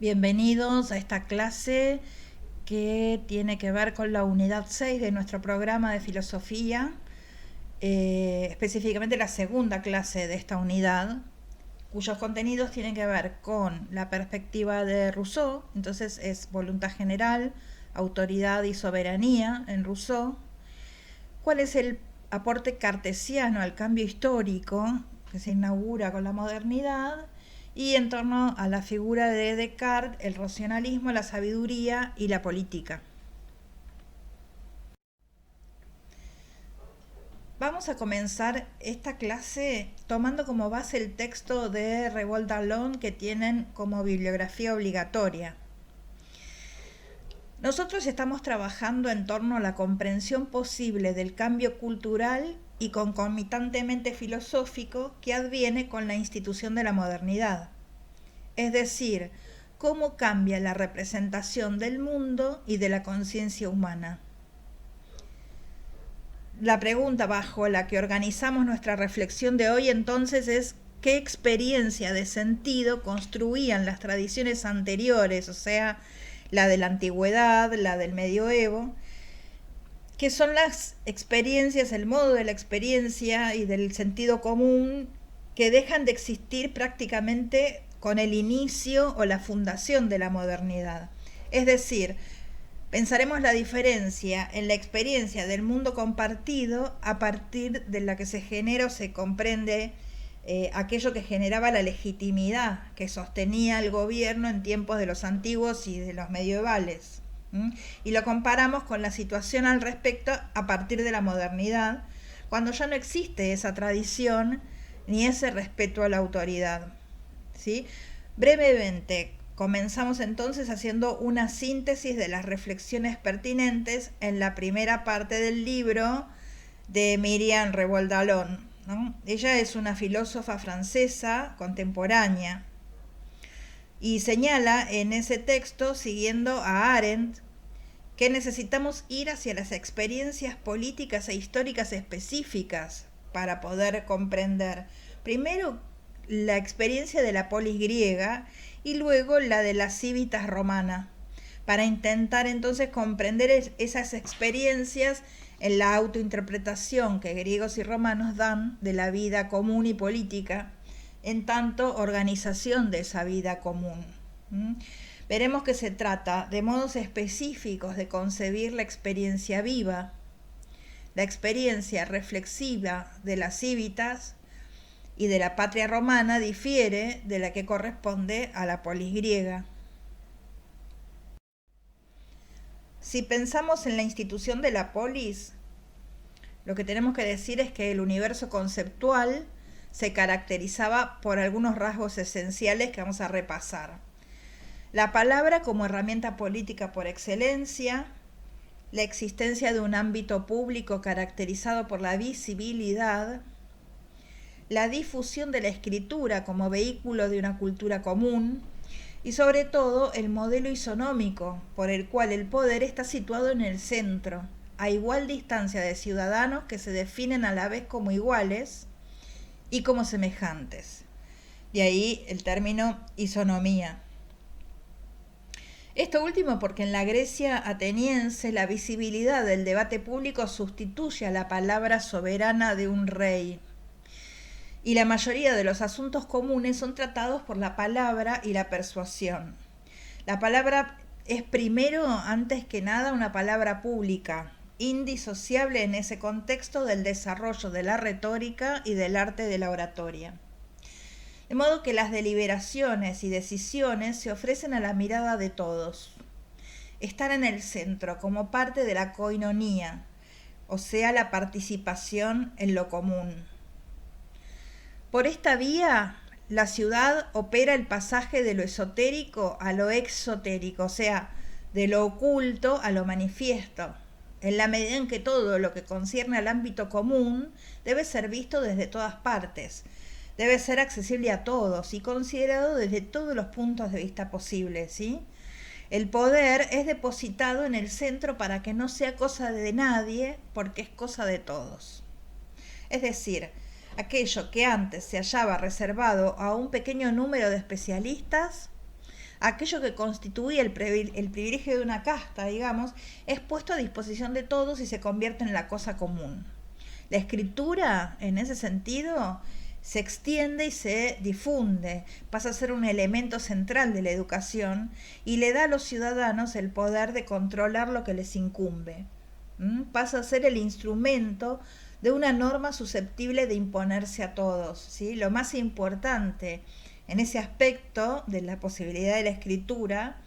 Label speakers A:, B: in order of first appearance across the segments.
A: Bienvenidos a esta clase que tiene que ver con la unidad 6 de nuestro programa de filosofía, específicamente la segunda clase de esta unidad, cuyos contenidos tienen que ver con la perspectiva de Rousseau. Entonces es voluntad general, autoridad y soberanía en Rousseau. ¿Cuál es el aporte cartesiano al cambio histórico que se inaugura con la modernidad? Y en torno a la figura de Descartes, el racionalismo, la sabiduría y la política. Vamos a comenzar esta clase tomando como base el texto de Roald Dahl que tienen como bibliografía obligatoria. Nosotros estamos trabajando en torno a la comprensión posible del cambio cultural y concomitantemente filosófico que adviene con la institución de la modernidad. Es decir, cómo cambia la representación del mundo y de la conciencia humana. La pregunta bajo la que organizamos nuestra reflexión de hoy entonces es qué experiencia de sentido construían las tradiciones anteriores, o sea, la de la antigüedad, la del medioevo, que son las experiencias, el modo de la experiencia y del sentido común que dejan de existir prácticamente con el inicio o la fundación de la modernidad. Es decir, pensaremos la diferencia en la experiencia del mundo compartido a partir de la que se genera o se comprende aquello que generaba la legitimidad que sostenía el gobierno en tiempos de los antiguos y de los medievales. Y lo comparamos con la situación al respecto a partir de la modernidad, cuando ya no existe esa tradición ni ese respeto a la autoridad. ¿Sí? Brevemente, comenzamos entonces haciendo una síntesis de las reflexiones pertinentes en la primera parte del libro de Myriam Roald Dahl, ¿no? Ella es una filósofa francesa contemporánea y señala en ese texto, siguiendo a Arendt, que necesitamos ir hacia las experiencias políticas e históricas específicas para poder comprender primero la experiencia de la polis griega y luego la de la civitas romana, para intentar entonces comprender esas experiencias en la autointerpretación que griegos y romanos dan de la vida común y política, en tanto organización de esa vida común. Veremos que se trata de modos específicos de concebir la experiencia viva. La experiencia reflexiva de las civitas y de la patria romana difiere de la que corresponde a la polis griega. Si pensamos en la institución de la polis, lo que tenemos que decir es que el universo conceptual se caracterizaba por algunos rasgos esenciales que vamos a repasar. La palabra como herramienta política por excelencia, la existencia de un ámbito público caracterizado por la visibilidad, la difusión de la escritura como vehículo de una cultura común y sobre todo el modelo isonómico por el cual el poder está situado en el centro, a igual distancia de ciudadanos que se definen a la vez como iguales y como semejantes. De ahí el término isonomía. Esto último porque en la Grecia ateniense la visibilidad del debate público sustituye a la palabra soberana de un rey. Y la mayoría de los asuntos comunes son tratados por la palabra y la persuasión. La palabra es primero, antes que nada, una palabra pública, indisociable en ese contexto del desarrollo de la retórica y del arte de la oratoria. De modo que las deliberaciones y decisiones se ofrecen a la mirada de todos. Están en el centro como parte de la koinonía, o sea, la participación en lo común. Por esta vía, la ciudad opera el pasaje de lo esotérico a lo exotérico, o sea, de lo oculto a lo manifiesto, en la medida en que todo lo que concierne al ámbito común debe ser visto desde todas partes, debe ser accesible a todos y considerado desde todos los puntos de vista posibles, ¿sí? El poder es depositado en el centro para que no sea cosa de nadie, porque es cosa de todos. Es decir, aquello que antes se hallaba reservado a un pequeño número de especialistas, aquello que constituye el privilegio de una casta, digamos, es puesto a disposición de todos y se convierte en la cosa común. La escritura, en ese sentido, se extiende y se difunde, pasa a ser un elemento central de la educación y le da a los ciudadanos el poder de controlar lo que les incumbe. Pasa a ser el instrumento de una norma susceptible de imponerse a todos, ¿sí? Lo más importante en ese aspecto de la posibilidad de la escritura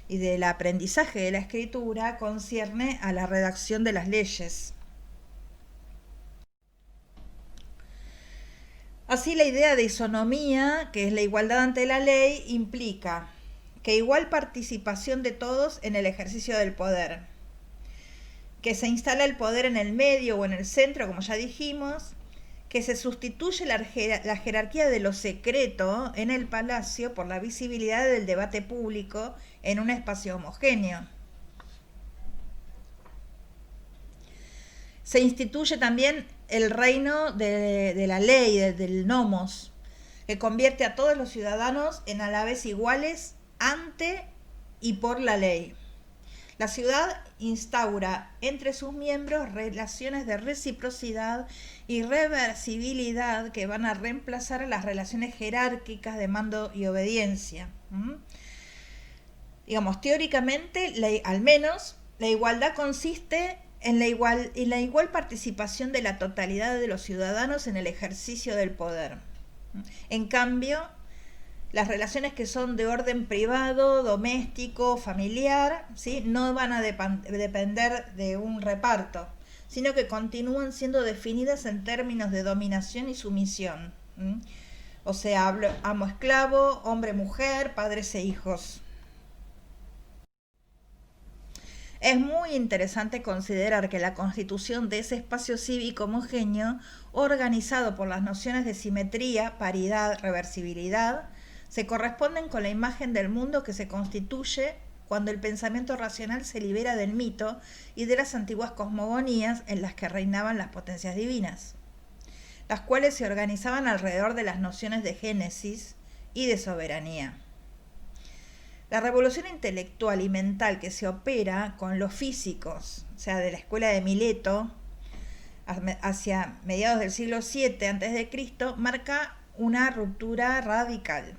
A: y del aprendizaje de la escritura concierne a la redacción de las leyes. Así, la idea de isonomía, que es la igualdad ante la ley, implica que igual participación de todos en el ejercicio del poder, que se instala el poder en el medio o en el centro, como ya dijimos, que se sustituye la jerarquía de lo secreto en el palacio por la visibilidad del debate público en un espacio homogéneo. Se instituye también el reino de la ley, del nomos, que convierte a todos los ciudadanos en a la vez iguales ante y por la ley. La ciudad instaura entre sus miembros relaciones de reciprocidad y reversibilidad que van a reemplazar a las relaciones jerárquicas de mando y obediencia. Digamos, teóricamente, al menos, la igualdad consiste en la igual participación de la totalidad de los ciudadanos en el ejercicio del poder. En cambio, las relaciones que son de orden privado, doméstico, familiar, ¿sí?, no van a depender de un reparto, sino que continúan siendo definidas en términos de dominación y sumisión. O sea, amo-esclavo, hombre-mujer, padres e hijos. Es muy interesante considerar que la constitución de ese espacio cívico homogéneo, organizado por las nociones de simetría, paridad, reversibilidad, se corresponden con la imagen del mundo que se constituye cuando el pensamiento racional se libera del mito y de las antiguas cosmogonías en las que reinaban las potencias divinas, las cuales se organizaban alrededor de las nociones de génesis y de soberanía. La revolución intelectual y mental que se opera con los físicos, o sea, de la escuela de Mileto, hacia mediados del siglo VII a.C., marca una ruptura radical.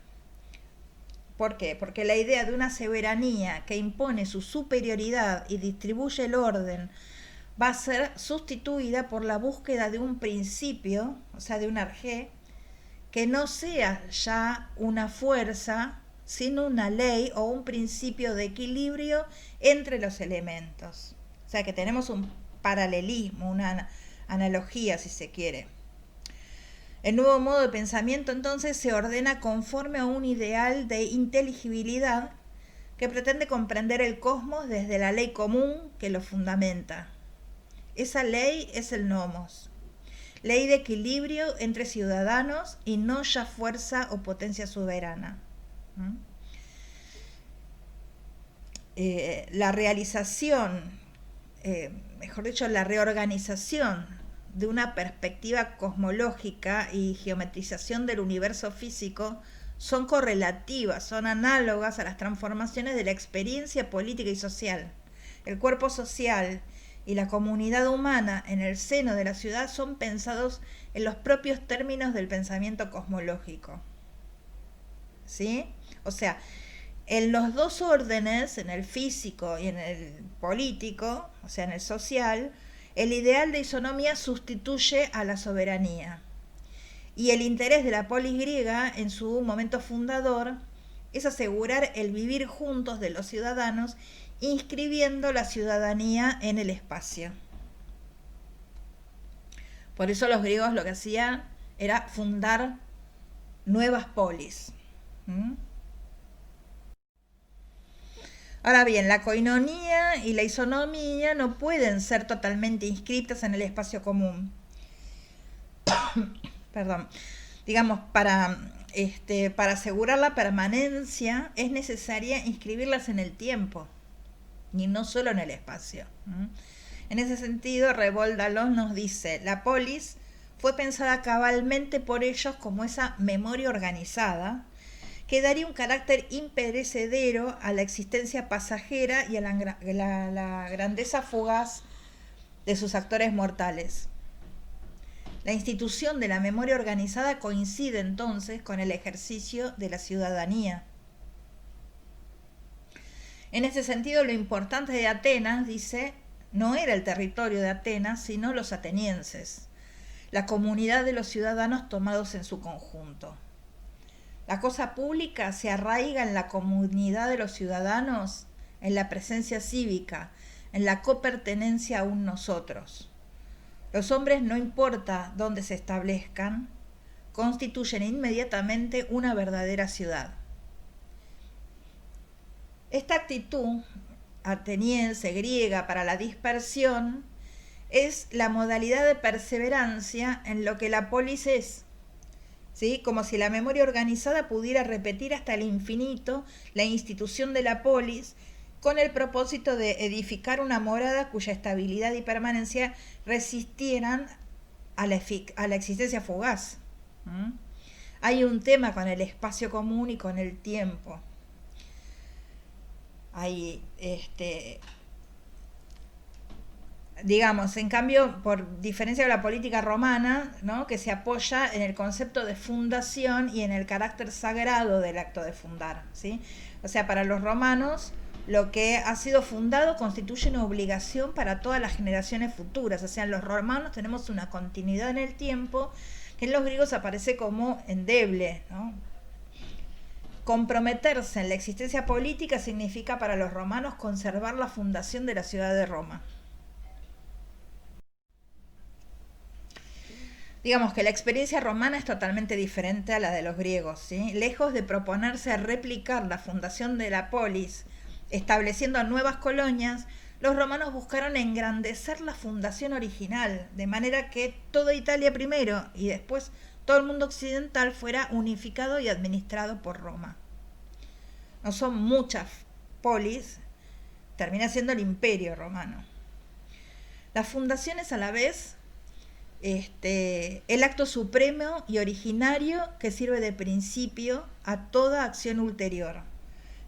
A: ¿Por qué? Porque la idea de una soberanía que impone su superioridad y distribuye el orden va a ser sustituida por la búsqueda de un principio, o sea, de un arjé, que no sea ya una fuerza, sino una ley o un principio de equilibrio entre los elementos. O sea, que tenemos un paralelismo, una analogía, si se quiere. El nuevo modo de pensamiento entonces se ordena conforme a un ideal de inteligibilidad que pretende comprender el cosmos desde la ley común que lo fundamenta. Esa ley es el nomos, ley de equilibrio entre ciudadanos y no ya fuerza o potencia soberana. La realización, mejor dicho, la reorganización de una perspectiva cosmológica y geometrización del universo físico son correlativas, son análogas a las transformaciones de la experiencia política y social. El cuerpo social y la comunidad humana en el seno de la ciudad son pensados en los propios términos del pensamiento cosmológico. ¿Sí? O sea, en los dos órdenes, en el físico y en el político, o sea, en el social, el ideal de isonomía sustituye a la soberanía. Y el interés de la polis griega en su momento fundador es asegurar el vivir juntos de los ciudadanos, inscribiendo la ciudadanía en el espacio. Por eso los griegos lo que hacían era fundar nuevas polis. Ahora bien, la coinonía y la isonomía no pueden ser totalmente inscritas en el espacio común. Perdón. Digamos, para asegurar la permanencia es necesaria inscribirlas en el tiempo y no solo en el espacio. En ese sentido, Reboldalos nos dice, la polis fue pensada cabalmente por ellos como esa memoria organizada que daría un carácter imperecedero a la existencia pasajera y a la grandeza fugaz de sus actores mortales. La institución de la memoria organizada coincide entonces con el ejercicio de la ciudadanía. En ese sentido, lo importante de Atenas, dice, no era el territorio de Atenas, sino los atenienses, la comunidad de los ciudadanos tomados en su conjunto. La cosa pública se arraiga en la comunidad de los ciudadanos, en la presencia cívica, en la copertenencia a un nosotros. Los hombres, no importa dónde se establezcan, constituyen inmediatamente una verdadera ciudad. Esta actitud ateniense, griega, para la dispersión, es la modalidad de perseverancia en lo que la polis es, ¿sí? Como si la memoria organizada pudiera repetir hasta el infinito la institución de la polis, con el propósito de edificar una morada cuya estabilidad y permanencia resistieran a la existencia fugaz. Hay un tema con el espacio común y con el tiempo. Hay digamos, en cambio, por diferencia de la política romana, ¿no?, que se apoya en el concepto de fundación y en el carácter sagrado del acto de fundar, ¿sí? O sea, para los romanos, lo que ha sido fundado constituye una obligación para todas las generaciones futuras. O sea, en los romanos tenemos una continuidad en el tiempo que en los griegos aparece como endeble, ¿no? Comprometerse en la existencia política significa para los romanos conservar la fundación de la ciudad de Roma. Digamos que la experiencia romana es totalmente diferente a la de los griegos, ¿sí? Lejos de proponerse replicar la fundación de la polis, estableciendo nuevas colonias, los romanos buscaron engrandecer la fundación original, de manera que toda Italia primero y después todo el mundo occidental fuera unificado y administrado por Roma. No son muchas polis, termina siendo el imperio romano. La fundación es a la vez el acto supremo y originario que sirve de principio a toda acción ulterior.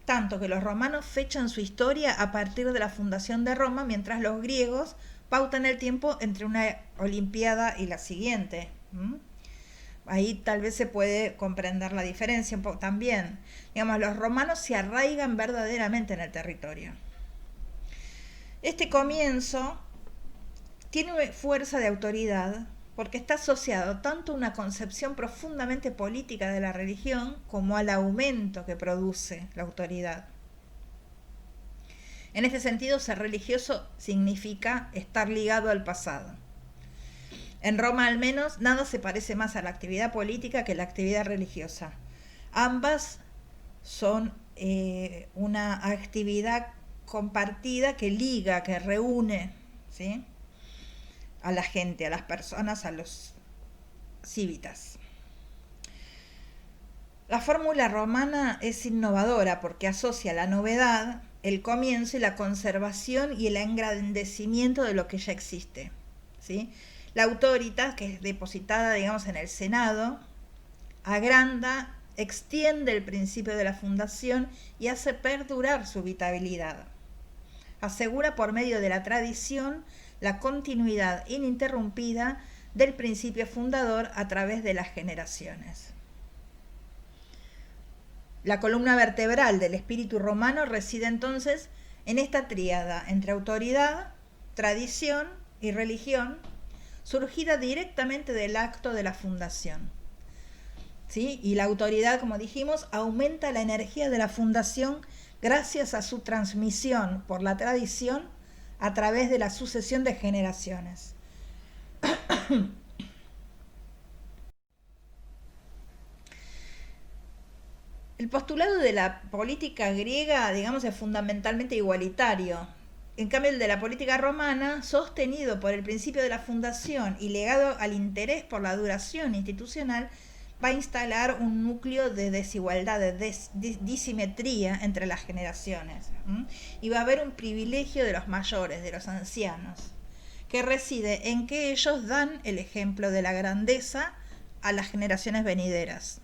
A: Tanto que los romanos fechan su historia a partir de la fundación de Roma, mientras los griegos pautan el tiempo entre una olimpiada y la siguiente. Ahí tal vez se puede comprender la diferencia un poco también. Digamos, los romanos se arraigan verdaderamente en el territorio. Este comienzo tiene fuerza de autoridad porque está asociado tanto a una concepción profundamente política de la religión como al aumento que produce la autoridad. En este sentido, ser religioso significa estar ligado al pasado. En Roma, al menos, nada se parece más a la actividad política que la actividad religiosa. Ambas son una actividad compartida que liga, que reúne, ¿sí?, a la gente, a las personas, a los cívitas. La fórmula romana es innovadora porque asocia la novedad, el comienzo y la conservación y el engrandecimiento de lo que ya existe, ¿sí? La autoritas, que es depositada, digamos, en el Senado, agranda, extiende el principio de la fundación y hace perdurar su vitalidad. Asegura por medio de la tradición la continuidad ininterrumpida del principio fundador a través de las generaciones. La columna vertebral del espíritu romano reside entonces en esta tríada entre autoridad, tradición y religión, surgida directamente del acto de la fundación. ¿Sí? Y la autoridad, como dijimos, aumenta la energía de la fundación gracias a su transmisión por la tradición a través de la sucesión de generaciones. El postulado de la política griega, digamos, es fundamentalmente igualitario. En cambio, el de la política romana, sostenido por el principio de la fundación y legado al interés por la duración institucional, va a instalar un núcleo de desigualdad, de disimetría entre las generaciones. Y va a haber un privilegio de los mayores, de los ancianos, que reside en que ellos dan el ejemplo de la grandeza a las generaciones venideras.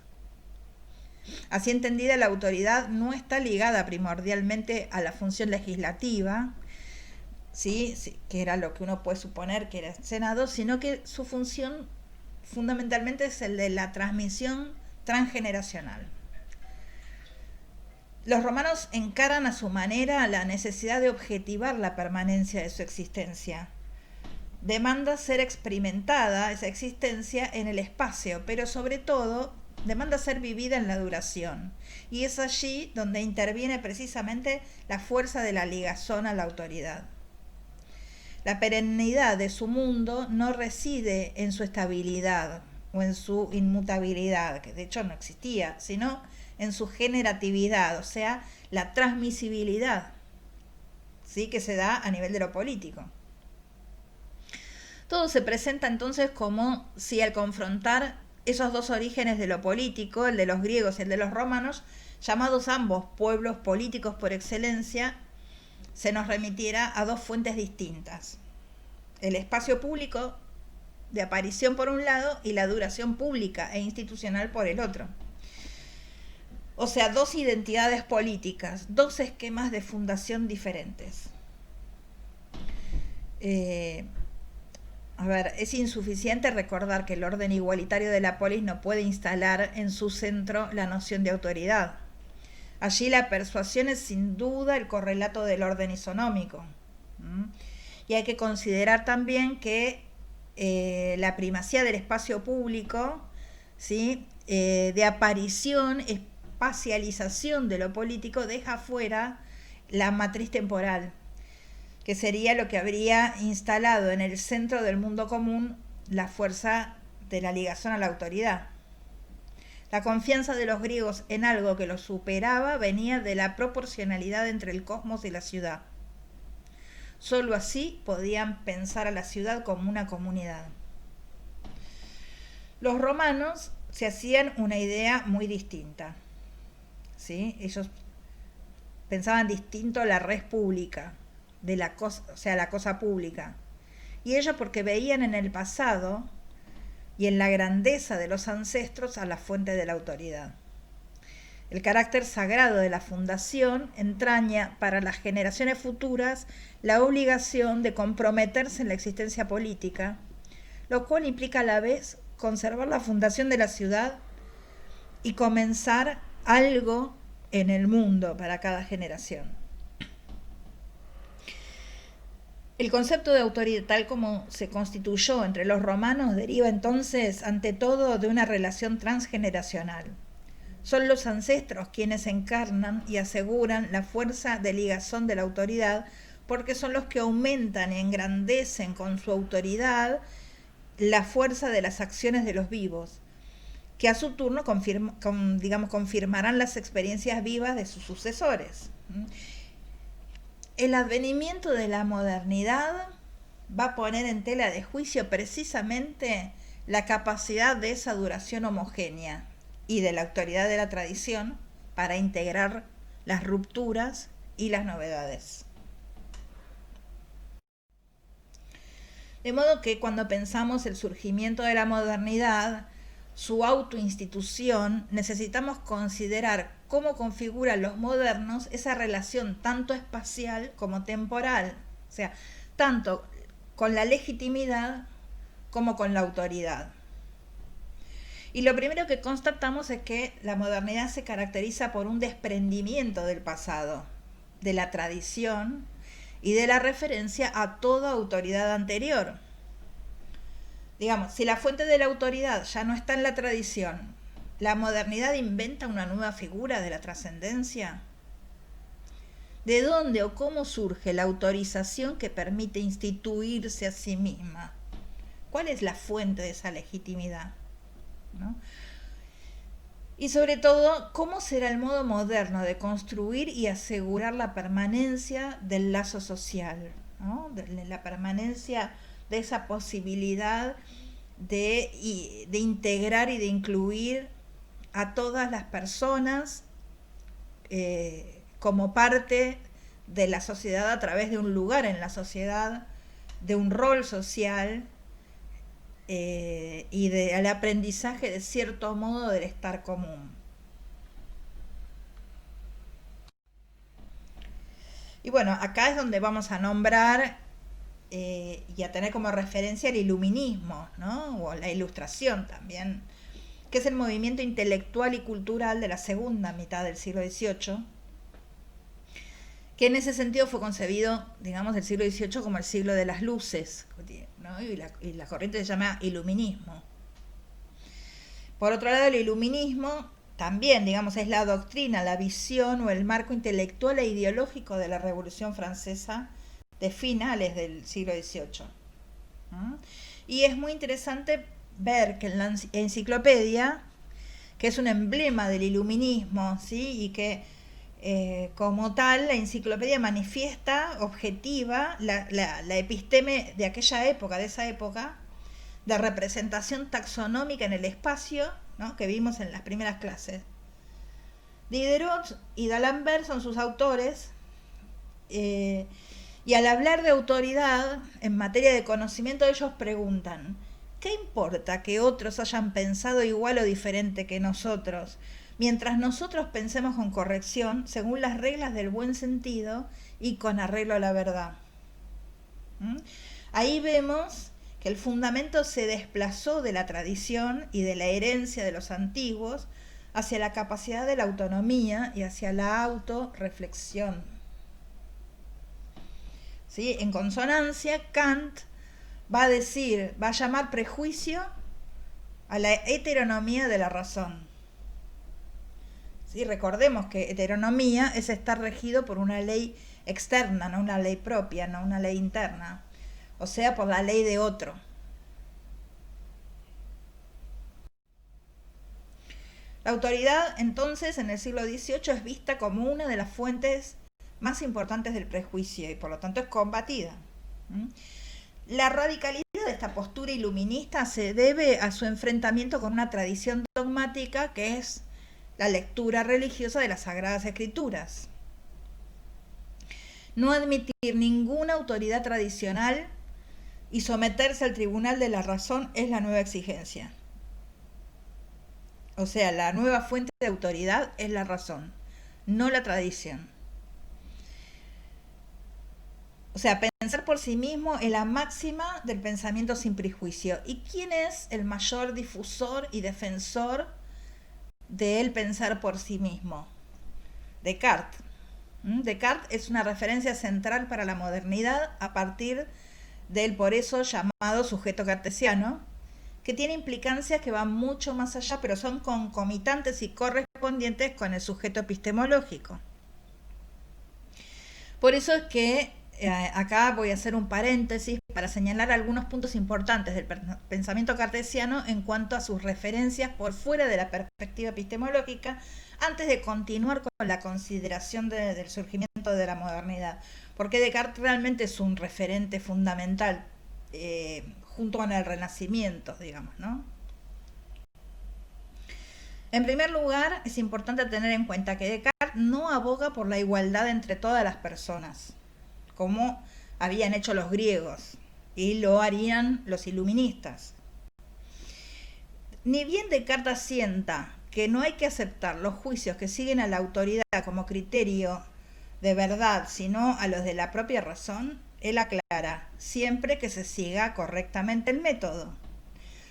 A: Así entendida, la autoridad no está ligada primordialmente a la función legislativa, ¿sí? Sí, que era lo que uno puede suponer que era el Senado, sino que su función fundamentalmente es el de la transmisión transgeneracional. Los romanos encaran a su manera la necesidad de objetivar la permanencia de su existencia. Demanda ser experimentada esa existencia en el espacio, pero sobre todo demanda ser vivida en la duración. Y es allí donde interviene precisamente la fuerza de la ligazón a la autoridad. La perennidad de su mundo no reside en su estabilidad o en su inmutabilidad, que de hecho no existía, sino en su generatividad, o sea, la transmisibilidad, ¿sí?, que se da a nivel de lo político. Todo se presenta entonces como si al confrontar esos dos orígenes de lo político, el de los griegos y el de los romanos, llamados ambos pueblos políticos por excelencia, se nos remitiera a dos fuentes distintas: el espacio público de aparición por un lado y la duración pública e institucional por el otro. O sea, dos identidades políticas, dos esquemas de fundación diferentes. Es insuficiente recordar que el orden igualitario de la polis no puede instalar en su centro la noción de autoridad. Allí la persuasión es sin duda el correlato del orden isonómico. Y hay que considerar también que la primacía del espacio público, ¿sí?, de aparición, espacialización de lo político, deja fuera la matriz temporal, que sería lo que habría instalado en el centro del mundo común la fuerza de la ligación a la autoridad. La confianza de los griegos en algo que los superaba venía de la proporcionalidad entre el cosmos y la ciudad. Solo así podían pensar a la ciudad como una comunidad. Los romanos se hacían una idea muy distinta, ¿sí? Ellos pensaban distinto la res pública, de la cosa, o sea, la cosa pública. Y ello porque veían en el pasado y en la grandeza de los ancestros a la fuente de la autoridad. El carácter sagrado de la fundación entraña para las generaciones futuras la obligación de comprometerse en la existencia política, lo cual implica a la vez conservar la fundación de la ciudad y comenzar algo en el mundo para cada generación. El concepto de autoridad, tal como se constituyó entre los romanos, deriva entonces, ante todo, de una relación transgeneracional. Son los ancestros quienes encarnan y aseguran la fuerza de ligazón de la autoridad, porque son los que aumentan y engrandecen con su autoridad la fuerza de las acciones de los vivos, que a su turno confirmarán las experiencias vivas de sus sucesores. El advenimiento de la modernidad va a poner en tela de juicio precisamente la capacidad de esa duración homogénea y de la autoridad de la tradición para integrar las rupturas y las novedades. De modo que cuando pensamos el surgimiento de la modernidad, su autoinstitución, necesitamos considerar cómo configuran los modernos esa relación tanto espacial como temporal, o sea, tanto con la legitimidad como con la autoridad. Y lo primero que constatamos es que la modernidad se caracteriza por un desprendimiento del pasado, de la tradición y de la referencia a toda autoridad anterior. Digamos, si la fuente de la autoridad ya no está en la tradición, ¿la modernidad inventa una nueva figura de la trascendencia? ¿De dónde o cómo surge la autorización que permite instituirse a sí misma? ¿Cuál es la fuente de esa legitimidad? ¿No? Y sobre todo, ¿cómo será el modo moderno de construir y asegurar la permanencia del lazo social? ¿No? De la permanencia de esa posibilidad de integrar y de incluir a todas las personas como parte de la sociedad a través de un lugar en la sociedad, de un rol social y del aprendizaje de cierto modo del estar común. Y bueno, acá es donde vamos a nombrar y a tener como referencia el iluminismo, ¿no? O la ilustración también, que es el movimiento intelectual y cultural de la segunda mitad del siglo XVIII, que en ese sentido fue concebido, digamos, del siglo XVIII como el siglo de las luces, ¿no? Y la corriente se llama iluminismo. Por otro lado, el iluminismo también, digamos, es la doctrina, la visión o el marco intelectual e ideológico de la Revolución Francesa de finales del siglo XVIII. ¿Mm? Y es muy interesante ver que en la enciclopedia, que es un emblema del iluminismo, ¿sí? Y que como tal la enciclopedia manifiesta, objetiva, la episteme de aquella época, de esa época, de representación taxonómica en el espacio, ¿no? Que vimos en las primeras clases. Diderot y D'Alembert son sus autores, y al hablar de autoridad en materia de conocimiento, ellos preguntan: ¿qué importa que otros hayan pensado igual o diferente que nosotros, mientras nosotros pensemos con corrección, según las reglas del buen sentido y con arreglo a la verdad? ¿Mm? Ahí vemos que el fundamento se desplazó de la tradición y de la herencia de los antiguos hacia la capacidad de la autonomía y hacia la autorreflexión. ¿Sí? En consonancia, Kant va a llamar prejuicio a la heteronomía de la razón. ¿Sí? Recordemos que heteronomía es estar regido por una ley externa, no una ley propia, no una ley interna, o sea, por la ley de otro. La autoridad, entonces, en el siglo XVIII es vista como una de las fuentes más importantes del prejuicio y por lo tanto es combatida. La radicalidad de esta postura iluminista se debe a su enfrentamiento con una tradición dogmática que es la lectura religiosa de las Sagradas Escrituras. No admitir ninguna autoridad tradicional y someterse al tribunal de la razón es la nueva exigencia. O sea, la nueva fuente de autoridad es la razón, no la tradición. O sea, pensar por sí mismo es la máxima del pensamiento sin prejuicio. ¿Y quién es el mayor difusor y defensor del pensar por sí mismo? Descartes. Descartes es una referencia central para la modernidad a partir del por eso llamado sujeto cartesiano, que tiene implicancias que van mucho más allá, pero son concomitantes y correspondientes con el sujeto epistemológico. Por eso es que acá voy a hacer un paréntesis para señalar algunos puntos importantes del pensamiento cartesiano en cuanto a sus referencias por fuera de la perspectiva epistemológica, antes de continuar con la consideración del surgimiento de la modernidad, porque Descartes realmente es un referente fundamental junto con el Renacimiento, digamos, ¿no? En primer lugar, es importante tener en cuenta que Descartes no aboga por la igualdad entre todas las personas, como habían hecho los griegos y lo harían los iluministas. Ni bien Descartes asienta que no hay que aceptar los juicios que siguen a la autoridad como criterio de verdad, sino a los de la propia razón, él aclara, siempre que se siga correctamente el método,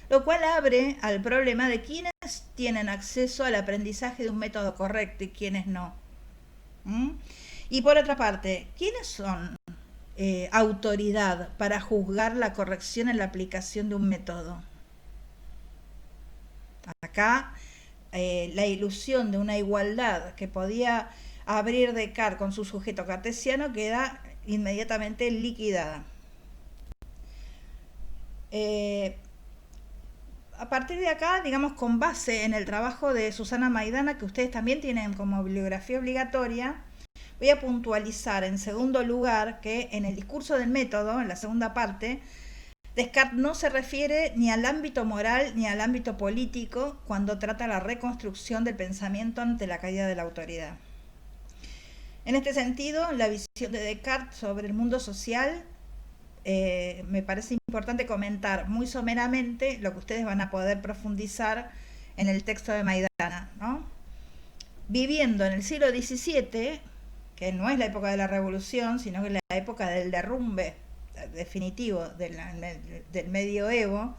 A: lo cual abre al problema de quiénes tienen acceso al aprendizaje de un método correcto y quiénes no. Y por otra parte, ¿quiénes son autoridad para juzgar la corrección en la aplicación de un método? Acá la ilusión de una igualdad que podía abrir Descartes con su sujeto cartesiano queda inmediatamente liquidada. A partir de acá, digamos, con base en el trabajo de Susana Maidana, que ustedes también tienen como bibliografía obligatoria, voy a puntualizar en segundo lugar que en el discurso del método, en la segunda parte, Descartes no se refiere ni al ámbito moral ni al ámbito político cuando trata la reconstrucción del pensamiento ante la caída de la autoridad. En este sentido, la visión de Descartes sobre el mundo social me parece importante comentar muy someramente lo que ustedes van a poder profundizar en el texto de Maidana, ¿no? Viviendo en el siglo XVII, que no es la época de la revolución, sino que es la época del derrumbe definitivo del medioevo,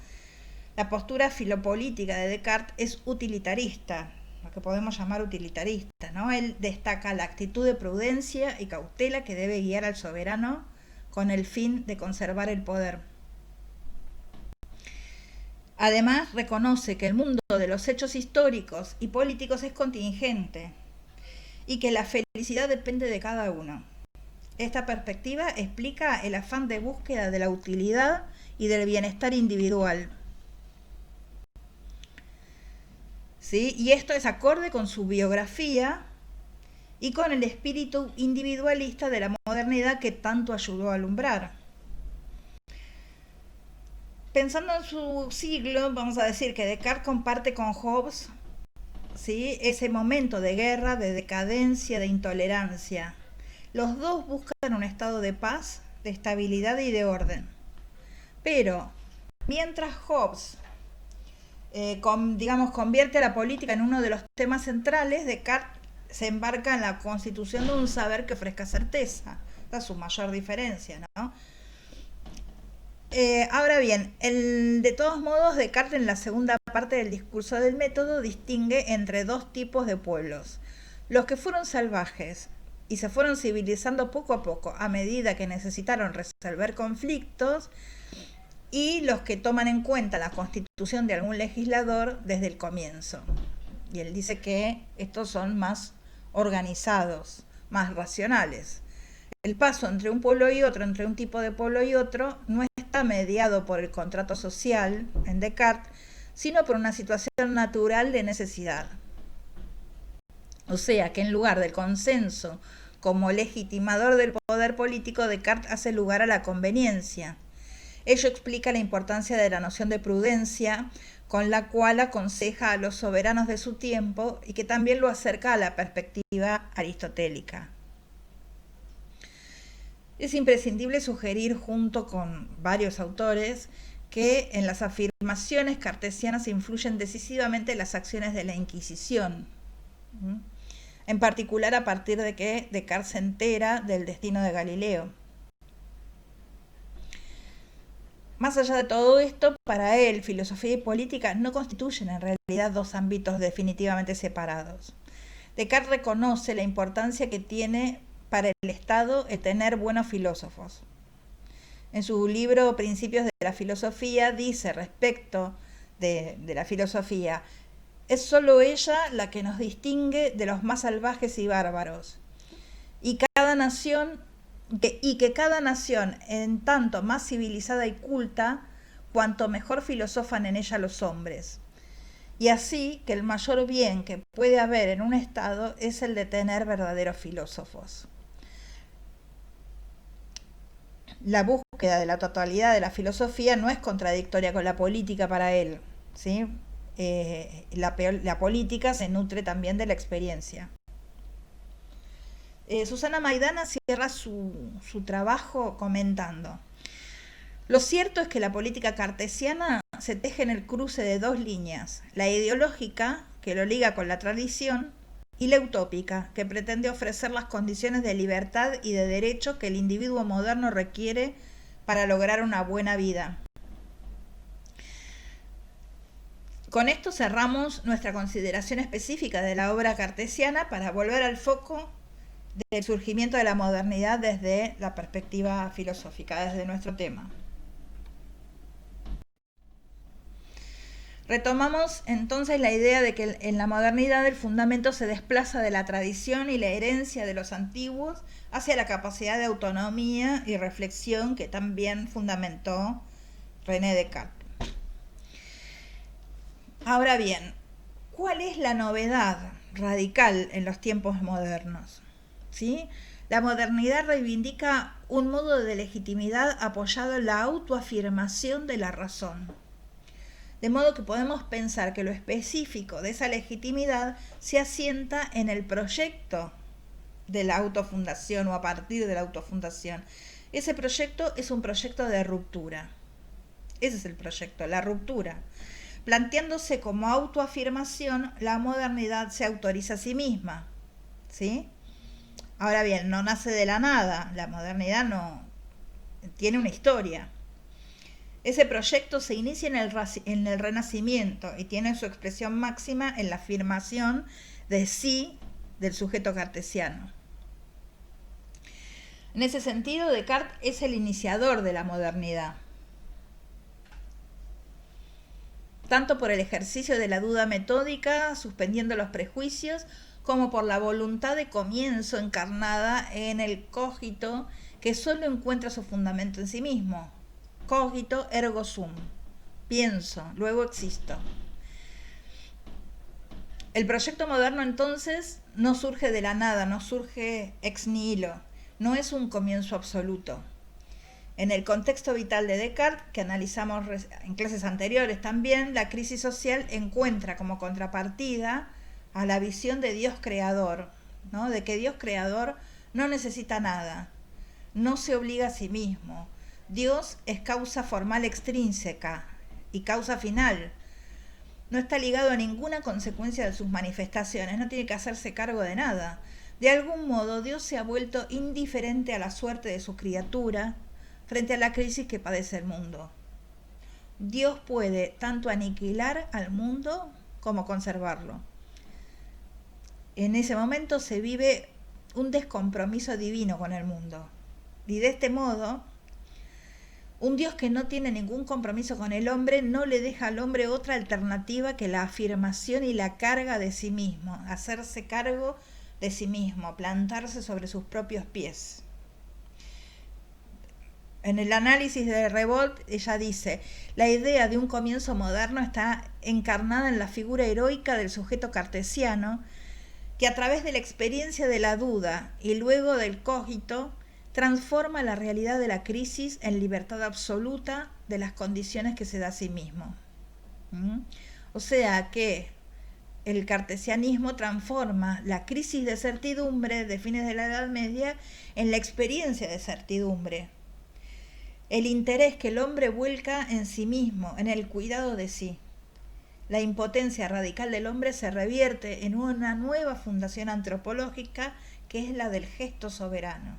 A: la postura filopolítica de Descartes es utilitarista, lo que podemos llamar utilitarista, ¿no? Él destaca la actitud de prudencia y cautela que debe guiar al soberano con el fin de conservar el poder. Además, reconoce que el mundo de los hechos históricos y políticos es contingente y que la felicidad depende de cada uno. Esta perspectiva explica el afán de búsqueda de la utilidad y del bienestar individual. ¿Sí? Y esto es acorde con su biografía y con el espíritu individualista de la modernidad que tanto ayudó a alumbrar. Pensando en su siglo, vamos a decir que Descartes comparte con Hobbes, ¿sí?, ese momento de guerra, de decadencia, de intolerancia. Los dos buscan un estado de paz, de estabilidad y de orden. Pero mientras Hobbes convierte a la política en uno de los temas centrales, Descartes se embarca en la constitución de un saber que ofrezca certeza. Esa es su mayor diferencia, ¿no? Ahora bien, de todos modos, Descartes en la segunda parte del discurso del método distingue entre dos tipos de pueblos: los que fueron salvajes y se fueron civilizando poco a poco a medida que necesitaron resolver conflictos, y los que toman en cuenta la constitución de algún legislador desde el comienzo. Y él dice que estos son más organizados, más racionales. El paso entre un pueblo y otro, entre un tipo de pueblo y otro, no está mediado por el contrato social en Descartes, sino por una situación natural de necesidad. O sea que en lugar del consenso como legitimador del poder político, Descartes hace lugar a la conveniencia. Ello explica la importancia de la noción de prudencia, con la cual aconseja a los soberanos de su tiempo y que también lo acerca a la perspectiva aristotélica. Es imprescindible sugerir, junto con varios autores, que en las afirmaciones cartesianas influyen decisivamente las acciones de la Inquisición, en particular a partir de que Descartes se entera del destino de Galileo. Más allá de todo esto, para él, filosofía y política no constituyen en realidad dos ámbitos definitivamente separados. Descartes reconoce la importancia que tiene para el Estado el tener buenos filósofos. En su libro Principios de la Filosofía dice respecto de la filosofía: es solo ella la que nos distingue de los más salvajes y bárbaros, y que cada nación, en tanto más civilizada y culta, cuanto mejor filosofan en ella los hombres. Y así que el mayor bien que puede haber en un Estado es el de tener verdaderos filósofos. La búsqueda de la totalidad de la filosofía no es contradictoria con la política para él, ¿sí? La política se nutre también de la experiencia. Susana Maidana cierra su trabajo comentando: lo cierto es que la política cartesiana se teje en el cruce de dos líneas: la ideológica, que lo liga con la tradición, y la utópica, que pretende ofrecer las condiciones de libertad y de derecho que el individuo moderno requiere para lograr una buena vida. Con esto cerramos nuestra consideración específica de la obra cartesiana para volver al foco del surgimiento de la modernidad desde la perspectiva filosófica, desde nuestro tema. Retomamos entonces la idea de que en la modernidad el fundamento se desplaza de la tradición y la herencia de los antiguos hacia la capacidad de autonomía y reflexión que también fundamentó René Descartes. Ahora bien, ¿cuál es la novedad radical en los tiempos modernos? ¿Sí? La modernidad reivindica un modo de legitimidad apoyado en la autoafirmación de la razón. De modo que podemos pensar que lo específico de esa legitimidad se asienta en el proyecto de la autofundación o a partir de la autofundación. Ese proyecto es un proyecto de ruptura. Ese es el proyecto, la ruptura. Planteándose como autoafirmación, la modernidad se autoriza a sí misma, ¿sí? Ahora bien, no nace de la nada, la modernidad no tiene una historia. Ese proyecto se inicia en el Renacimiento y tiene su expresión máxima en la afirmación de sí del sujeto cartesiano. En ese sentido, Descartes es el iniciador de la modernidad, tanto por el ejercicio de la duda metódica, suspendiendo los prejuicios, como por la voluntad de comienzo encarnada en el cogito, que solo encuentra su fundamento en sí mismo. Cogito ergo sum. Pienso, luego existo. El proyecto moderno entonces no surge de la nada, no surge ex nihilo, no es un comienzo absoluto. En el contexto vital de Descartes, que analizamos en clases anteriores también, la crisis social encuentra como contrapartida a la visión de Dios creador, ¿no? De que Dios creador no necesita nada, no se obliga a sí mismo. Dios es causa formal extrínseca y causa final. No está ligado a ninguna consecuencia de sus manifestaciones, no tiene que hacerse cargo de nada. De algún modo, Dios se ha vuelto indiferente a la suerte de su criatura frente a la crisis que padece el mundo. Dios puede tanto aniquilar al mundo como conservarlo. En ese momento se vive un descompromiso divino con el mundo. Y de este modo, un Dios que no tiene ningún compromiso con el hombre no le deja al hombre otra alternativa que la afirmación y la carga de sí mismo, hacerse cargo de sí mismo, plantarse sobre sus propios pies. En el análisis de Revolt, ella dice, la idea de un comienzo moderno está encarnada en la figura heroica del sujeto cartesiano, que a través de la experiencia de la duda y luego del cogito, transforma la realidad de la crisis en libertad absoluta de las condiciones que se da a sí mismo. O sea que el cartesianismo transforma la crisis de certidumbre de fines de la Edad Media en la experiencia de certidumbre. El interés que el hombre vuelca en sí mismo, en el cuidado de sí. La impotencia radical del hombre se revierte en una nueva fundación antropológica que es la del gesto soberano.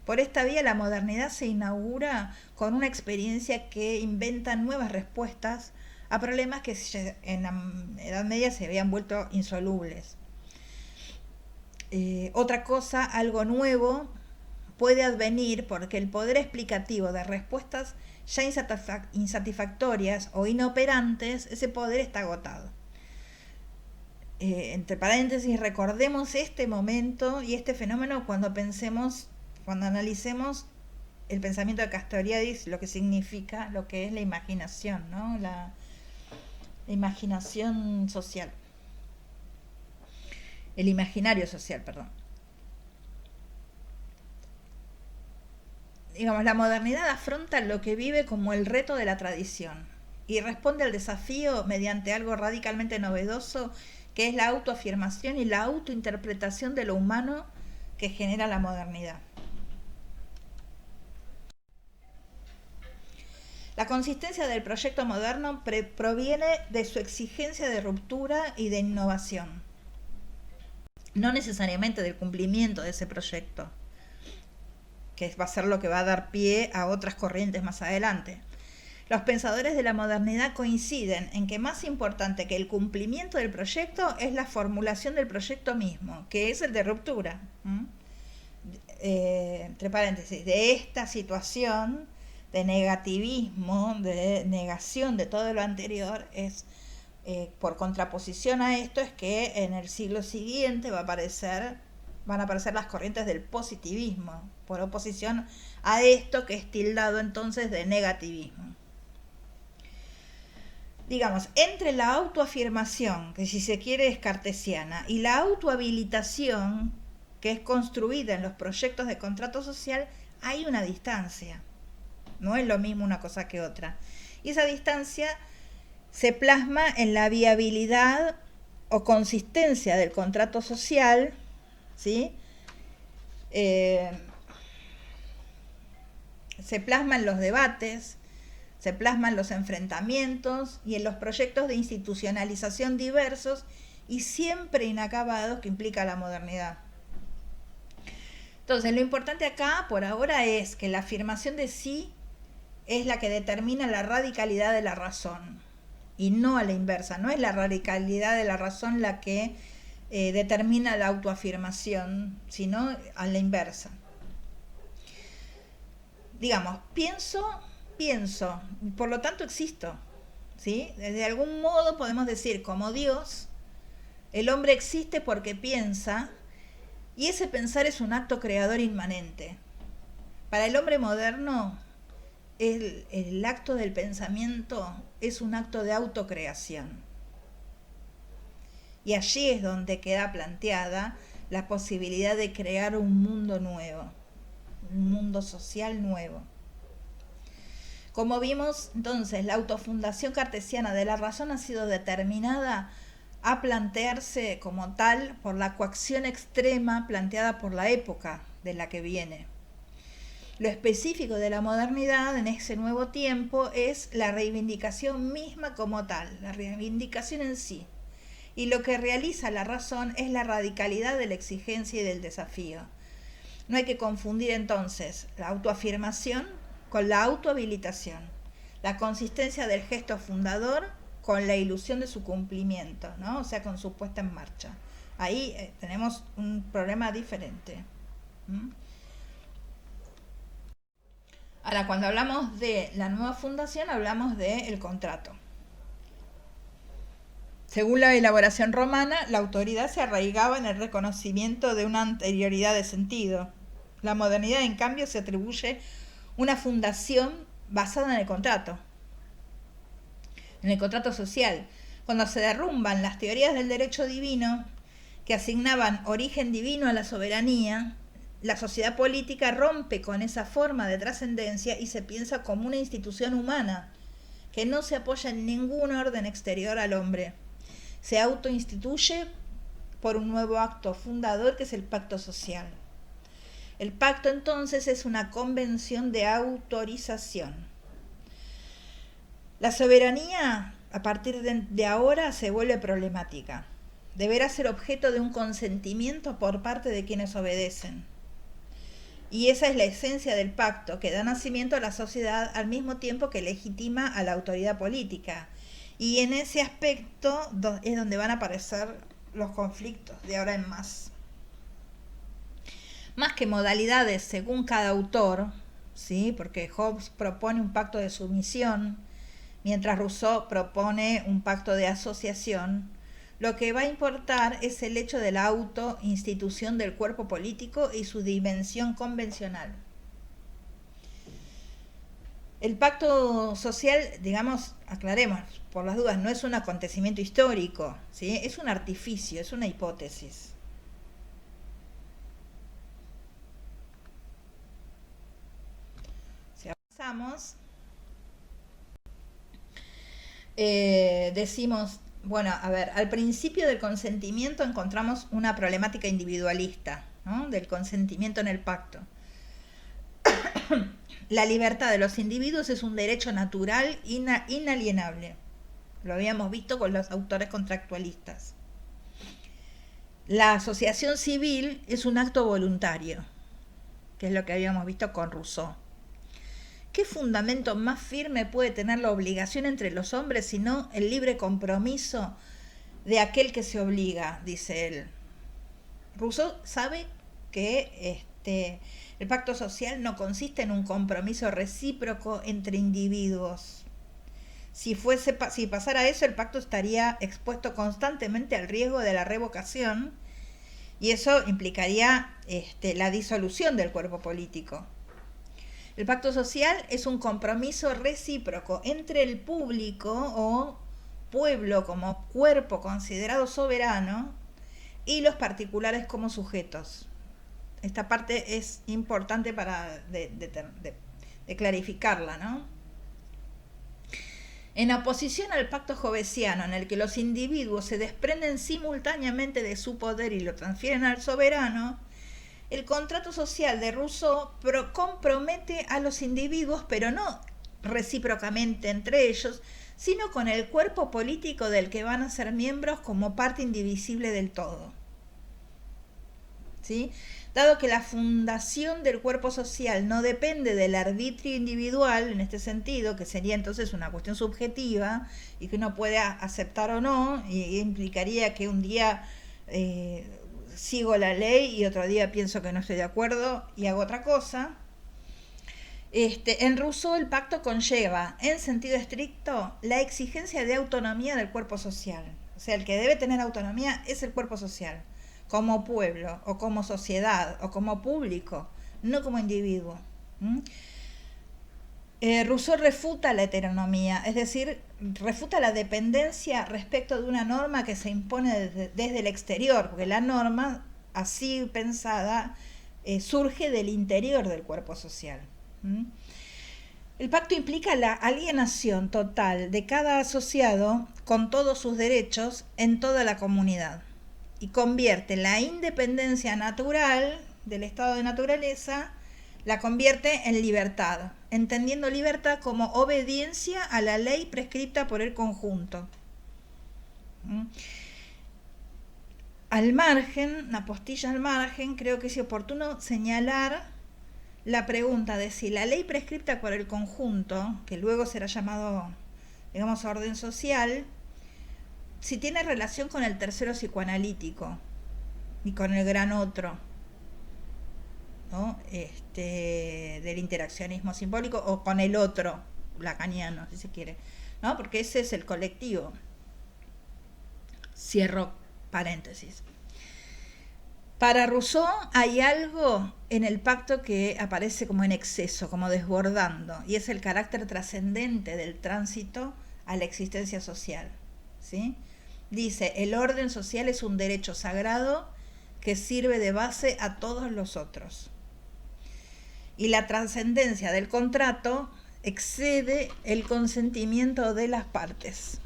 A: Por esta vía la modernidad se inaugura con una experiencia que inventa nuevas respuestas a problemas que en la Edad Media se habían vuelto insolubles. Otra cosa, algo nuevo, puede advenir porque el poder explicativo de respuestas ya insatisfactorias o inoperantes, ese poder está agotado. Entre paréntesis, recordemos este momento y este fenómeno cuando analicemos el pensamiento de Castoriadis, lo que significa, lo que es la imaginación, ¿no? La imaginación social. El imaginario social, perdón. Digamos, la modernidad afronta lo que vive como el reto de la tradición y responde al desafío mediante algo radicalmente novedoso, que es la autoafirmación y la autointerpretación de lo humano que genera la modernidad. La consistencia del proyecto moderno proviene de su exigencia de ruptura y de innovación, no necesariamente del cumplimiento de ese proyecto, que va a ser lo que va a dar pie a otras corrientes más adelante. Los pensadores de la modernidad coinciden en que más importante que el cumplimiento del proyecto es la formulación del proyecto mismo, que es el de ruptura. Entre paréntesis, de esta situación de negativismo, de negación de todo lo anterior, es por contraposición a esto es que en el siglo siguiente van a aparecer las corrientes del positivismo, por oposición a esto que es tildado entonces de negativismo. Digamos, entre la autoafirmación, que si se quiere es cartesiana, y la autohabilitación, que es construida en los proyectos de contrato social, hay una distancia. No es lo mismo una cosa que otra. Y esa distancia se plasma en la viabilidad o consistencia del contrato social, ¿sí? Se plasma en los debates, se plasma en los enfrentamientos y en los proyectos de institucionalización diversos y siempre inacabados que implica la modernidad. Entonces, lo importante acá, por ahora, es que la afirmación de sí es la que determina la radicalidad de la razón, y no a la inversa. No es la radicalidad de la razón la que determina la autoafirmación, sino a la inversa. Digamos, pienso, por lo tanto existo, ¿sí? De algún modo podemos decir, como Dios, el hombre existe porque piensa, y ese pensar es un acto creador inmanente. Para el hombre moderno, el acto del pensamiento es un acto de autocreación. Y allí es donde queda planteada la posibilidad de crear un mundo nuevo, un mundo social nuevo. Como vimos, entonces, la autofundación cartesiana de la razón ha sido determinada a plantearse como tal por la coacción extrema planteada por la época de la que viene. Lo específico de la modernidad en ese nuevo tiempo es la reivindicación misma como tal, la reivindicación en sí. Y lo que realiza la razón es la radicalidad de la exigencia y del desafío. No hay que confundir entonces la autoafirmación con la autohabilitación, la consistencia del gesto fundador con la ilusión de su cumplimiento, ¿no? O sea, con su puesta en marcha. Ahí tenemos un problema diferente. Ahora, cuando hablamos de la nueva fundación, hablamos del contrato. Según la elaboración romana, la autoridad se arraigaba en el reconocimiento de una anterioridad de sentido. La modernidad, en cambio, se atribuye una fundación basada en el contrato social. Cuando se derrumban las teorías del derecho divino que asignaban origen divino a la soberanía, la sociedad política rompe con esa forma de trascendencia y se piensa como una institución humana que no se apoya en ningún orden exterior al hombre. Se autoinstituye por un nuevo acto fundador que es el pacto social. El pacto entonces es una convención de autorización. La soberanía a partir de ahora se vuelve problemática. Deberá ser objeto de un consentimiento por parte de quienes obedecen. Y esa es la esencia del pacto, que da nacimiento a la sociedad al mismo tiempo que legitima a la autoridad política. Y en ese aspecto es donde van a aparecer los conflictos de ahora en más. Más que modalidades según cada autor, ¿sí? Porque Hobbes propone un pacto de sumisión, mientras Rousseau propone un pacto de asociación, lo que va a importar es el hecho de la autoinstitución del cuerpo político y su dimensión convencional. El pacto social, digamos, aclaremos por las dudas, no es un acontecimiento histórico, ¿sí? Es un artificio, es una hipótesis. Si avanzamos, decimos, bueno, a ver, al principio del consentimiento encontramos una problemática individualista, ¿no? Del consentimiento en el pacto. La libertad de los individuos es un derecho natural inalienable. Lo habíamos visto con los autores contractualistas. La asociación civil es un acto voluntario, que es lo que habíamos visto con Rousseau. ¿Qué fundamento más firme puede tener la obligación entre los hombres sino el libre compromiso de aquel que se obliga? Dice él. Rousseau sabe que el pacto social no consiste en un compromiso recíproco entre individuos. Si pasara eso, el pacto estaría expuesto constantemente al riesgo de la revocación y eso implicaría la disolución del cuerpo político. El pacto social es un compromiso recíproco entre el público o pueblo como cuerpo considerado soberano y los particulares como sujetos. Esta parte es importante para de clarificarla, ¿no? En oposición al pacto hobbesiano, en el que los individuos se desprenden simultáneamente de su poder y lo transfieren al soberano, el contrato social de Rousseau compromete a los individuos, pero no recíprocamente entre ellos, sino con el cuerpo político del que van a ser miembros como parte indivisible del todo. ¿sí? Dado que la fundación del cuerpo social no depende del arbitrio individual, en este sentido, que sería entonces una cuestión subjetiva y que uno puede aceptar o no, y implicaría que un día sigo la ley y otro día pienso que no estoy de acuerdo y hago otra cosa. En Rousseau el pacto conlleva, en sentido estricto, la exigencia de autonomía del cuerpo social. O sea, el que debe tener autonomía es el cuerpo social, como pueblo, o como sociedad, o como público, no como individuo. Rousseau refuta la heteronomía, es decir, refuta la dependencia respecto de una norma que se impone desde el exterior, porque la norma, así pensada, surge del interior del cuerpo social. El pacto implica la alienación total de cada asociado con todos sus derechos en toda la comunidad y convierte la independencia natural del estado de naturaleza, la convierte en libertad, entendiendo libertad como obediencia a la ley prescripta por el conjunto. Al margen, una postilla al margen, creo que es oportuno señalar la pregunta de si la ley prescripta por el conjunto, que luego será llamado, digamos, orden social, si tiene relación con el tercero psicoanalítico y con el gran otro, ¿no? Del interaccionismo simbólico, o con el otro lacaniano, si se quiere, ¿no? Porque ese es el colectivo. Cierro paréntesis. Para Rousseau hay algo en el pacto que aparece como en exceso, como desbordando, y es el carácter trascendente del tránsito a la existencia social, ¿sí? Dice, el orden social es un derecho sagrado que sirve de base a todos los otros. Y la trascendencia del contrato excede el consentimiento de las partes.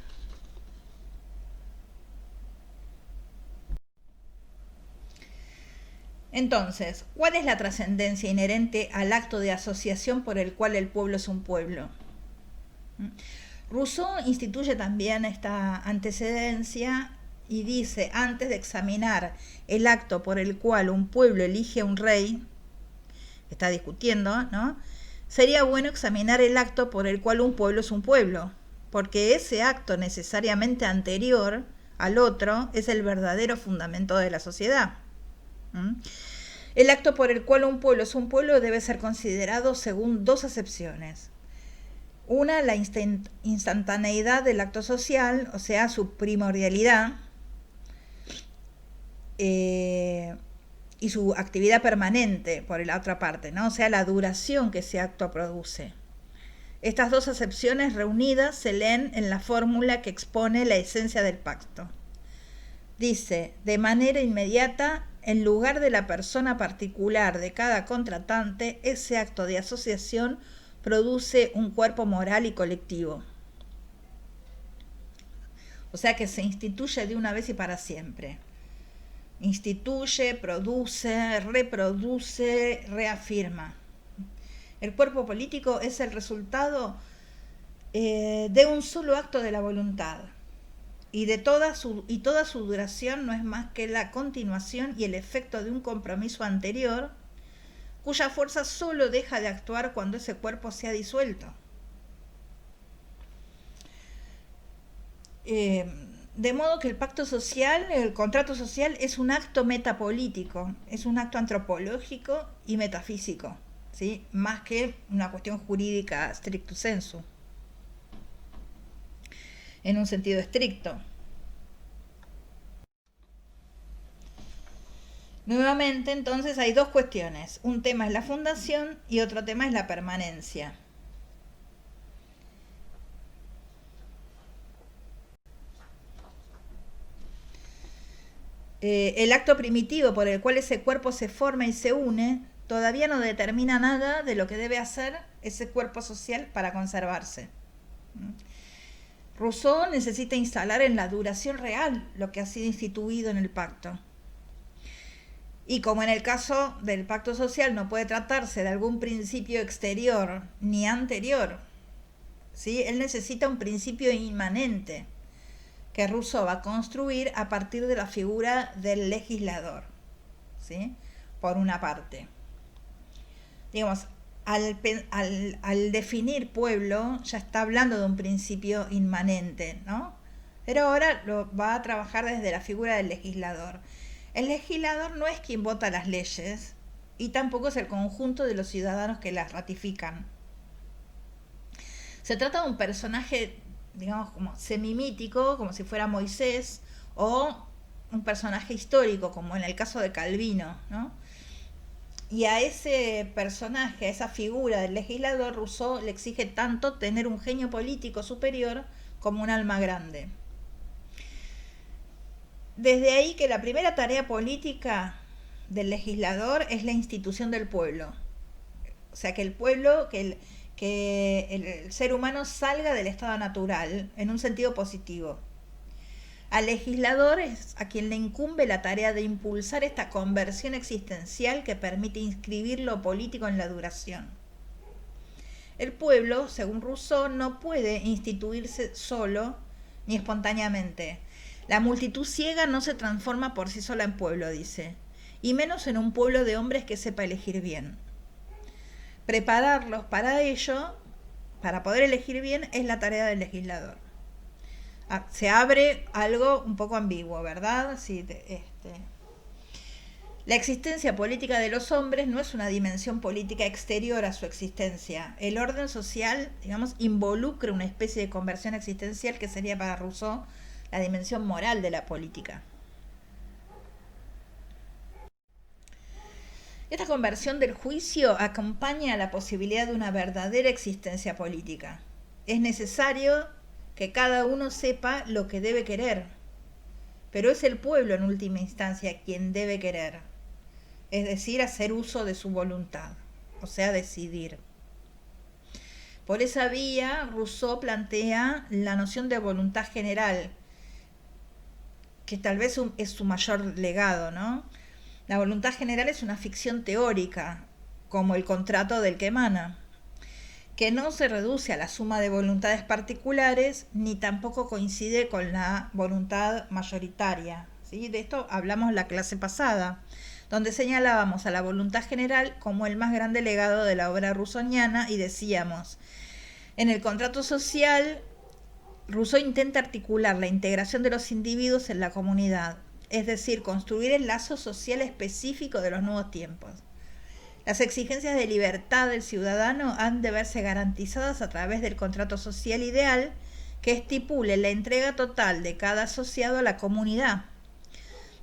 A: Entonces, ¿cuál es la trascendencia inherente al acto de asociación por el cual el pueblo es un pueblo? Rousseau instituye también esta antecedencia y dice, antes de examinar el acto por el cual un pueblo elige a un rey, está discutiendo, ¿no? Sería bueno examinar el acto por el cual un pueblo es un pueblo, porque ese acto necesariamente anterior al otro es el verdadero fundamento de la sociedad. El acto por el cual un pueblo es un pueblo debe ser considerado según dos acepciones. Una, la instantaneidad del acto social, o sea, su primordialidad, y su actividad permanente, por la otra parte, ¿no? O sea, la duración que ese acto produce. Estas dos acepciones reunidas se leen en la fórmula que expone la esencia del pacto. Dice, de manera inmediata, en lugar de la persona particular de cada contratante, ese acto de asociación produce un cuerpo moral y colectivo. O sea que se instituye de una vez y para siempre. Instituye, produce, reproduce, reafirma. El cuerpo político es el resultado de un solo acto de la voluntad. Y toda su duración no es más que la continuación y el efecto de un compromiso anterior, cuya fuerza solo deja de actuar cuando ese cuerpo se ha disuelto. De modo que el pacto social, el contrato social, es un acto metapolítico, es un acto antropológico y metafísico, ¿sí? Más que una cuestión jurídica stricto sensu, en un sentido estricto. Nuevamente, entonces, hay dos cuestiones. Un tema es la fundación y otro tema es la permanencia. El acto primitivo por el cual ese cuerpo se forma y se une todavía no determina nada de lo que debe hacer ese cuerpo social para conservarse. Rousseau necesita instalar en la duración real lo que ha sido instituido en el pacto. Y como en el caso del pacto social no puede tratarse de algún principio exterior ni anterior, ¿sí? Él necesita un principio inmanente que Rousseau va a construir a partir de la figura del legislador, ¿sí? por una parte. Digamos, al definir pueblo, ya está hablando de un principio inmanente, ¿no? Pero ahora lo va a trabajar desde la figura del legislador. El legislador no es quien vota las leyes y tampoco es el conjunto de los ciudadanos que las ratifican. Se trata de un personaje, digamos, como semimítico, como si fuera Moisés, o un personaje histórico, como en el caso de Calvino, ¿no? Y a ese personaje, a esa figura del legislador, Rousseau le exige tanto tener un genio político superior como un alma grande. Desde ahí que la primera tarea política del legislador es la institución del pueblo. O sea, que el pueblo, que el ser humano salga del estado natural en un sentido positivo. Al legislador es a quien le incumbe la tarea de impulsar esta conversión existencial que permite inscribir lo político en la duración. El pueblo, según Rousseau, no puede instituirse solo ni espontáneamente. La multitud ciega no se transforma por sí sola en pueblo, dice, y menos en un pueblo de hombres que sepa elegir bien. Prepararlos para ello, para poder elegir bien, es la tarea del legislador. Se abre algo un poco ambiguo, ¿verdad? Sí, La existencia política de los hombres no es una dimensión política exterior a su existencia. El orden social, digamos, involucra una especie de conversión existencial que sería para Rousseau la dimensión moral de la política. Esta conversión del juicio acompaña a la posibilidad de una verdadera existencia política. Es necesario que cada uno sepa lo que debe querer, pero es el pueblo en última instancia quien debe querer, es decir, hacer uso de su voluntad, o sea, decidir. Por esa vía, Rousseau plantea la noción de voluntad general, que tal vez es su mayor legado, ¿no? La voluntad general es una ficción teórica, como el contrato del que emana, que no se reduce a la suma de voluntades particulares, ni tampoco coincide con la voluntad mayoritaria, ¿sí? De esto hablamos la clase pasada, donde señalábamos a la voluntad general como el más grande legado de la obra rousseauiana y decíamos, en el contrato social, Rousseau intenta articular la integración de los individuos en la comunidad, es decir, construir el lazo social específico de los nuevos tiempos. Las exigencias de libertad del ciudadano han de verse garantizadas a través del contrato social ideal que estipule la entrega total de cada asociado a la comunidad,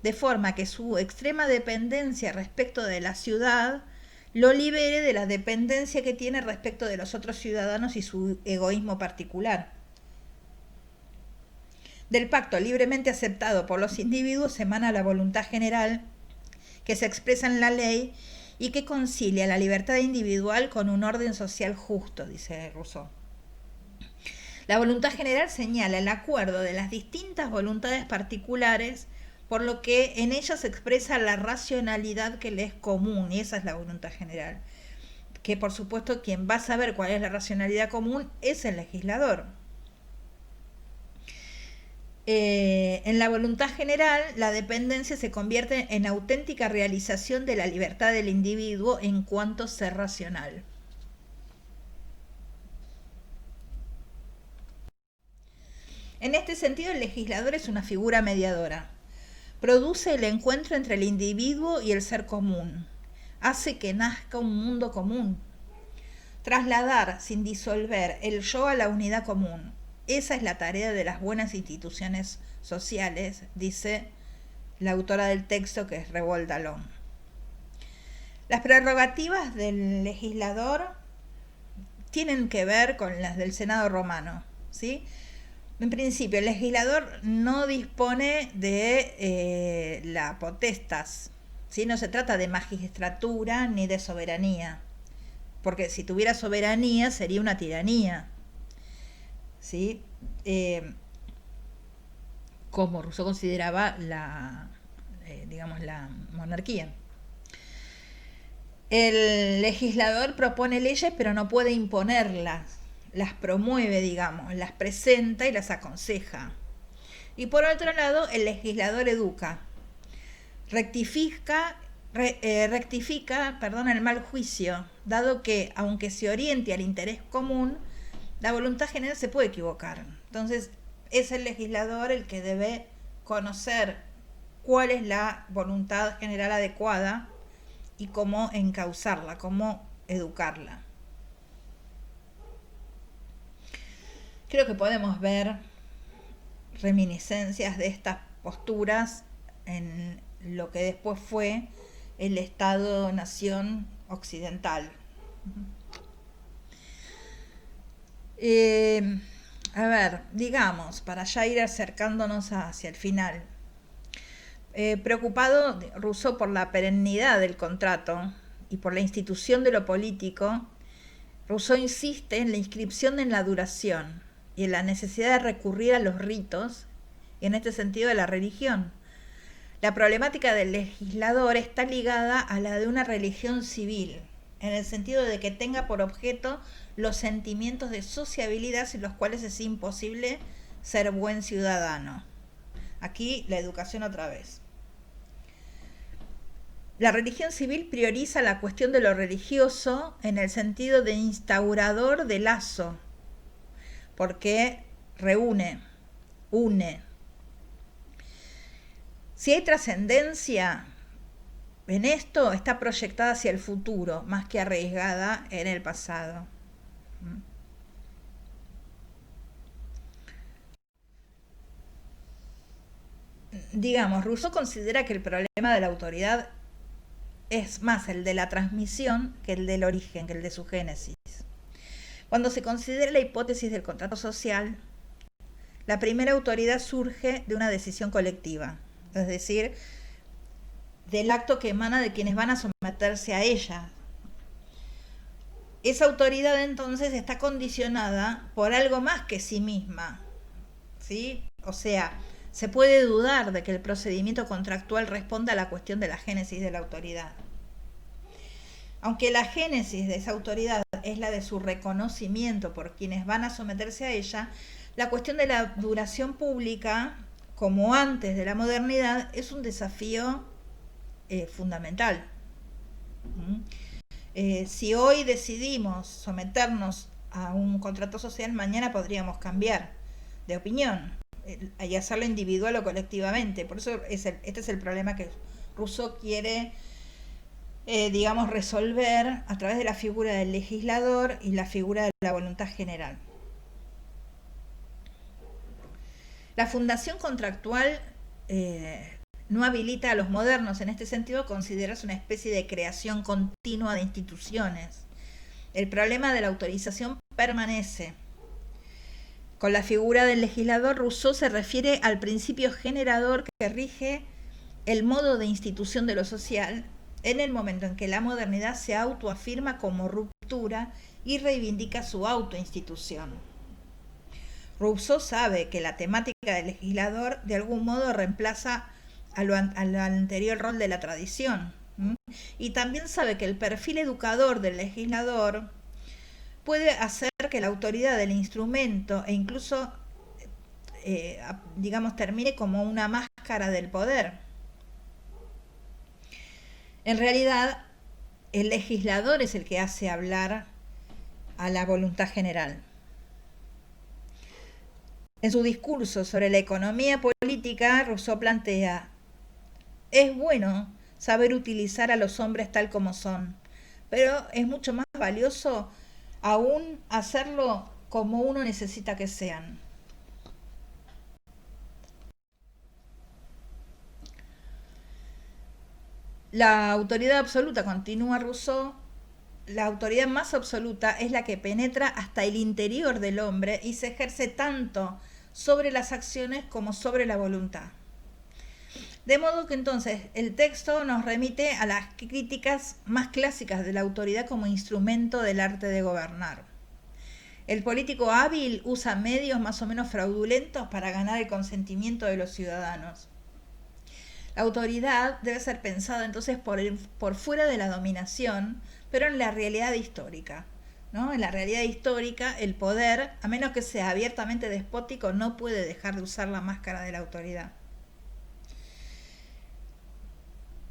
A: de forma que su extrema dependencia respecto de la ciudad lo libere de la dependencia que tiene respecto de los otros ciudadanos y su egoísmo particular. Del pacto libremente aceptado por los individuos emana la voluntad general que se expresa en la ley y que concilia la libertad individual con un orden social justo, dice Rousseau. La voluntad general señala el acuerdo de las distintas voluntades particulares, por lo que en ella se expresa la racionalidad que le es común, y esa es la voluntad general. Que por supuesto quien va a saber cuál es la racionalidad común es el legislador. En la voluntad general, la dependencia se convierte en auténtica realización de la libertad del individuo en cuanto ser racional. En este sentido, el legislador es una figura mediadora. Produce el encuentro entre el individuo y el ser común. Hace que nazca un mundo común. Trasladar, sin disolver, el yo a la unidad común. Esa es la tarea de las buenas instituciones sociales, dice la autora del texto, que es Revolt Dallon. Las prerrogativas del legislador tienen que ver con las del Senado romano, ¿sí? En principio, el legislador no dispone de la potestas, ¿sí? No se trata de magistratura ni de soberanía, porque si tuviera soberanía sería una tiranía, ¿sí? Como Rousseau consideraba la monarquía. El legislador propone leyes, pero no puede imponerlas, las promueve, digamos, las presenta y las aconseja. Y por otro lado, el legislador educa, rectifica rectifica, perdón, el mal juicio, dado que, aunque se oriente al interés común, la voluntad general se puede equivocar. Entonces, es el legislador el que debe conocer cuál es la voluntad general adecuada y cómo encauzarla, cómo educarla. Creo que podemos ver reminiscencias de estas posturas en lo que después fue el Estado-Nación occidental. A ver, digamos, para ya ir acercándonos hacia el final. Preocupado Rousseau por la perennidad del contrato y por la institución de lo político, Rousseau insiste en la inscripción en la duración y en la necesidad de recurrir a los ritos, y en este sentido de la religión. La problemática del legislador está ligada a la de una religión civil, en el sentido de que tenga por objeto los sentimientos de sociabilidad sin los cuales es imposible ser buen ciudadano. Aquí la educación otra vez. La religión civil prioriza la cuestión de lo religioso en el sentido de instaurador de lazo, porque reúne, une. Si hay trascendencia en esto, está proyectada hacia el futuro, más que arriesgada en el pasado. Digamos, Rousseau considera que el problema de la autoridad es más el de la transmisión que el del origen, que el de su génesis. Cuando se considera la hipótesis del contrato social, la primera autoridad surge de una decisión colectiva, es decir, del acto que emana de quienes van a someterse a ella. Esa autoridad entonces está condicionada por algo más que sí misma, ¿sí? O sea, se puede dudar de que el procedimiento contractual responda a la cuestión de la génesis de la autoridad. Aunque la génesis de esa autoridad es la de su reconocimiento por quienes van a someterse a ella, la cuestión de la duración pública, como antes de la modernidad, es un desafío fundamental. Si hoy decidimos someternos a un contrato social, mañana podríamos cambiar de opinión y hacerlo individual o colectivamente. Por eso este es el problema que Rousseau quiere, digamos, resolver a través de la figura del legislador y la figura de la voluntad general. La fundación contractual no habilita a los modernos en este sentido a considerarse una especie de creación continua de instituciones. El problema de la autorización permanece. Con la figura del legislador, Rousseau se refiere al principio generador que rige el modo de institución de lo social en el momento en que la modernidad se autoafirma como ruptura y reivindica su autoinstitución. Rousseau sabe que la temática del legislador de algún modo reemplaza al anterior rol de la tradición. Y también sabe que el perfil educador del legislador puede hacer que la autoridad del instrumento e incluso, digamos, termine como una máscara del poder. En realidad, el legislador es el que hace hablar a la voluntad general. En su discurso sobre la economía política, Rousseau plantea: es bueno saber utilizar a los hombres tal como son, pero es mucho más valioso aún hacerlo como uno necesita que sean. La autoridad absoluta, continúa Rousseau, la autoridad más absoluta es la que penetra hasta el interior del hombre y se ejerce tanto sobre las acciones como sobre la voluntad. De modo que entonces el texto nos remite a las críticas más clásicas de la autoridad como instrumento del arte de gobernar. El político hábil usa medios más o menos fraudulentos para ganar el consentimiento de los ciudadanos. La autoridad debe ser pensada entonces por fuera de la dominación, pero en la realidad histórica, ¿no? En la realidad histórica, el poder, a menos que sea abiertamente despótico, no puede dejar de usar la máscara de la autoridad.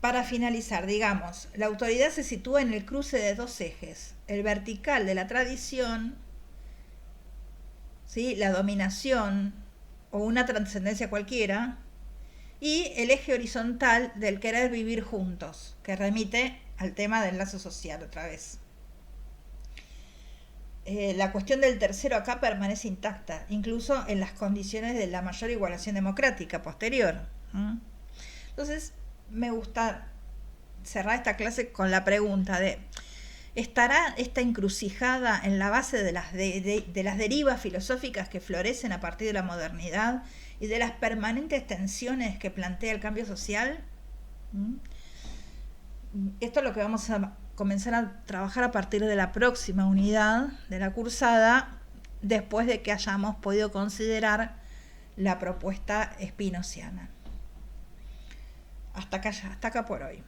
A: para finalizar, digamos, la autoridad se sitúa en el cruce de dos ejes, el vertical de la tradición, ¿sí?, la dominación o una trascendencia cualquiera, y el eje horizontal del querer vivir juntos, que remite al tema del lazo social otra vez. La cuestión del tercero acá permanece intacta, incluso en las condiciones de la mayor igualación democrática posterior. Entonces, me gusta cerrar esta clase con la pregunta de: ¿estará esta encrucijada en la base de las derivas filosóficas que florecen a partir de la modernidad y de las permanentes tensiones que plantea el cambio social? Esto es lo que vamos a comenzar a trabajar a partir de la próxima unidad de la cursada, después de que hayamos podido considerar la propuesta spinoziana. Hasta acá por hoy.